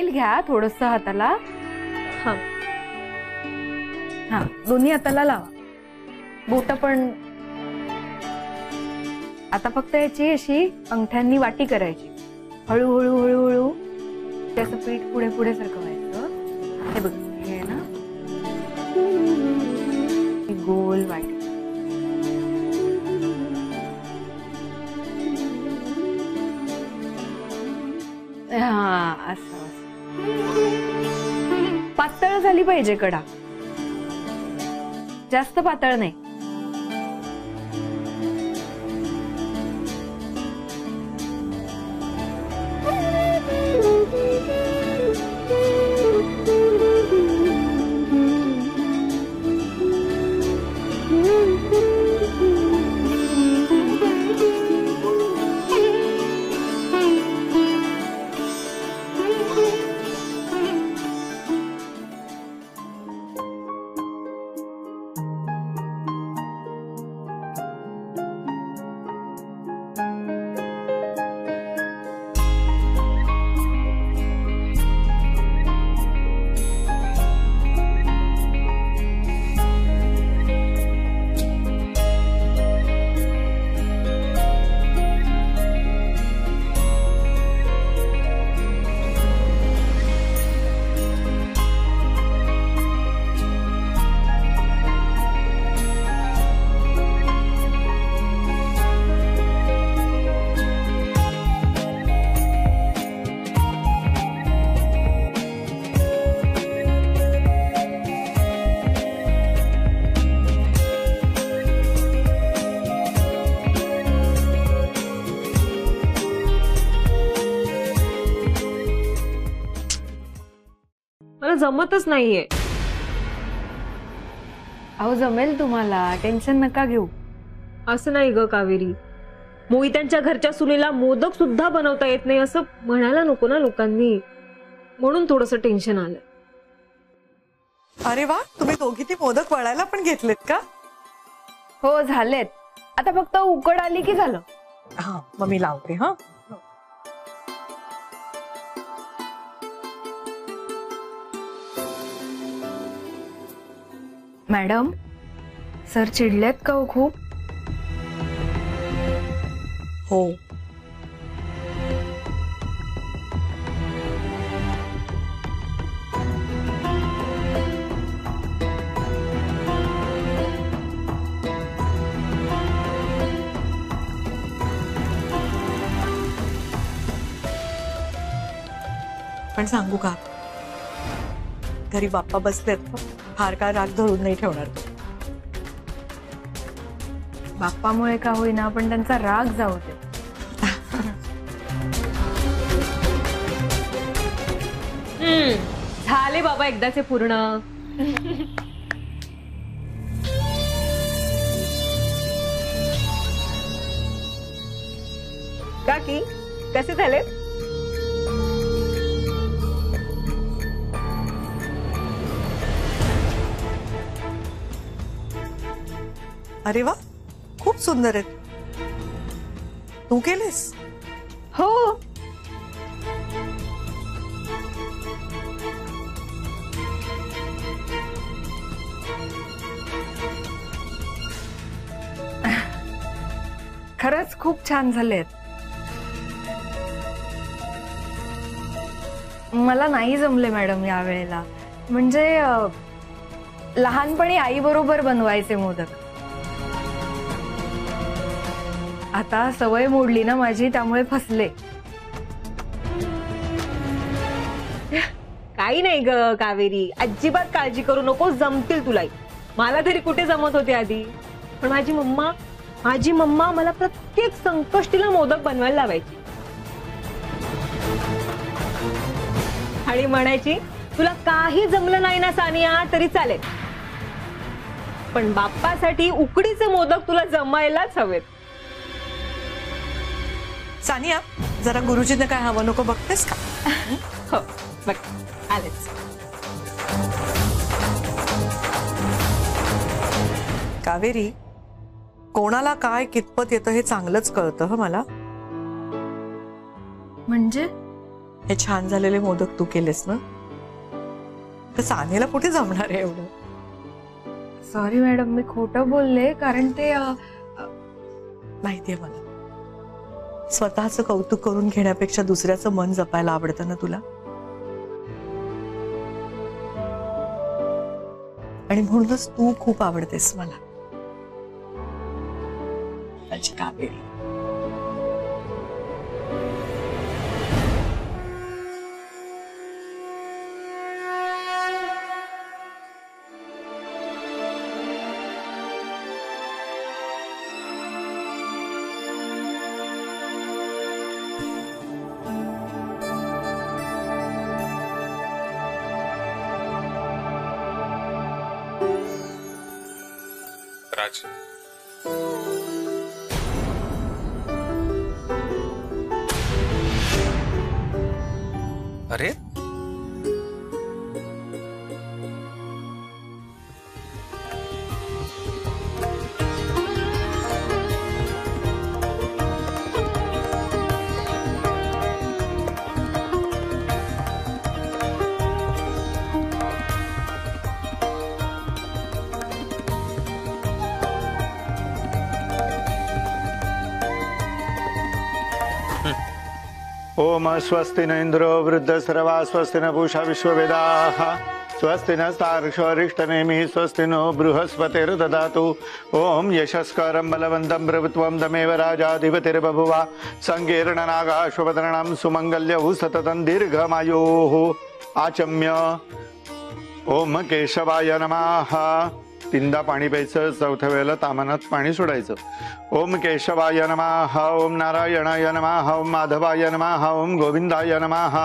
तेल घ्या थोडंसं हाताला. हा हा, दोन्ही हाताला लावा. बोट पण. आता फक्त याची अशी अंगठ्यांनी वाटी करायची. हळूहळू हळूहळू त्याचं पीठ पुढे पुढे सरकवायचं. हे बघ, हे आहे ना, गोल वाटी. हा, असं पातळ झाली पाहिजे कडा, जास्त पातळ नाही. मला जमतच नाहीये. अहो जमेल तुम्हाला, टेन्शन नका घेऊ. असं नाही ग कावेरी, मोहित्यांच्या घरच्या सुनेला मोदक सुद्धा बनवता येत नाही असं म्हणायला नको ना लोकांनी, म्हणून थोडंसं टेन्शन आलंय. अरे वा, तुम्ही दोघी ती मोदक वळायला पण घेतलेत का? हो झालेत, आता फक्त उकड आली की झालं. हा, मग मी लावते. हा, मॅडम, सर चिडलेत का हो खूप? हो. पण सांगू का, घरी बाप्पा बसलेत, फार काय राग धरून नाही ठेवणार. बाप्पामुळे का होईना पण त्यांचा राग जाऊ दे. झाले बाबा एकदाचे पूर्ण. काकी कसे झाले? अरे वा, खूप सुंदर आहेत. तू केलेस? हो. खरंच खूप छान झालेत. मला नाही जमले मॅडम या वेळेला, म्हणजे लहानपणी आई बरोबर बनवायचे मोदक. आता सवय मोडली ना माझी, त्यामुळे फसले. काही नाही ग कावेरी, अजिबात काळजी करू नको, जमतील तुलाही. मला तरी कुठे जमत होते आधी, पण माझी मम्मा मला प्रत्येक संकष्टीला मोदक बनवायला लावायची आणि म्हणायची, तुला काही जमलं नाही ना सानिया तरी चालेल, पण बाप्पासाठी उकडीचे मोदक तुला जमायलाच हवेत. सानिया, जरा गुरुजींना काय हवं नको बघतेस का? हो बघ, आलेच. कावेरी, कोणाला काय कितपत येतं हे चांगलंच कळतं. ह मला म्हणजे हे छान झालेले मोदक तू केलेस ना, तर सानेला कुठे जमणार आहे एवढं? सॉरी मॅडम, मी खोटं बोलले, कारण ते माहितीये मला, स्वतःचं कौतुक करून घेण्यापेक्षा दुसऱ्याचं मन जपायला आवडतं ना तुला, आणि म्हणूनच तू खूप आवडतेस मला, माझी कावेरी. राज, अरे ओम स्वस्ति न इंद्रो वृद्धस्रवा स्वस्ति न पूषा विश्ववेदाः स्वस्ति नस्तार्क्ष्यरिष्टनेमिः स्वस्ति नो बृहस्पतिर्ददातु ओम यशस्करं बलवन्तं प्रभुत्वं दमेव राजाधिपतिर्बभुवा संकीर्णनागाश्वपदनां सुमङ्गल्यौ सततं दीर्घमायोः आचम्य ओम केशवाय नमः. तीनदा पाणी प्यायचं, चौथ्या वेळेला तामानात पाणी सोडायचं. ओम केशवाय नमः, ओम नारायणाय नमः, ओम माधवाय नमः, ओम गोविंदाय नमः.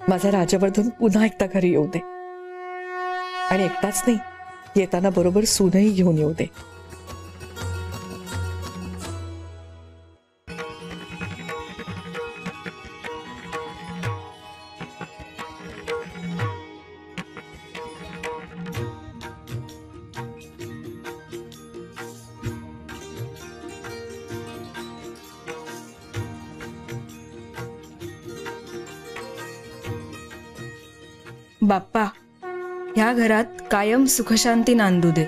माझा राजवर्धन पुन्हा एकदा घरी येऊ दे, आणि एकटाच नाही, येताना बरोबर सूनही घेऊन येऊ दे. बाप्पा, ह्या घरात कायम सुखशांती नांदू दे.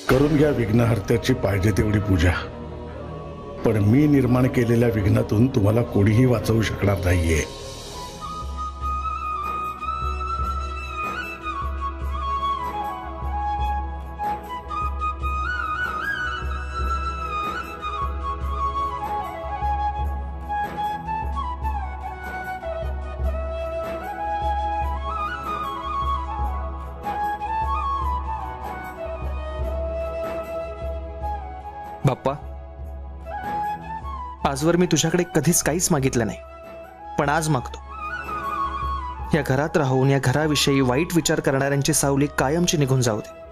करून घ्या विघ्नहर्त्याची पाहिजे तेवढी पूजा, पण मी निर्माण केलेल्या विघ्नातून तुम्हाला कोणीही वाचवू शकणार नाहीये. बाप्पा, आजवर मी तुझ्याकडे कधीच काहीच मागितलं नाही, पण आज मागतो. या घरात राहून या घराविषयी वाईट विचार करणाऱ्यांची सावली कायमची निघून जाऊ दे.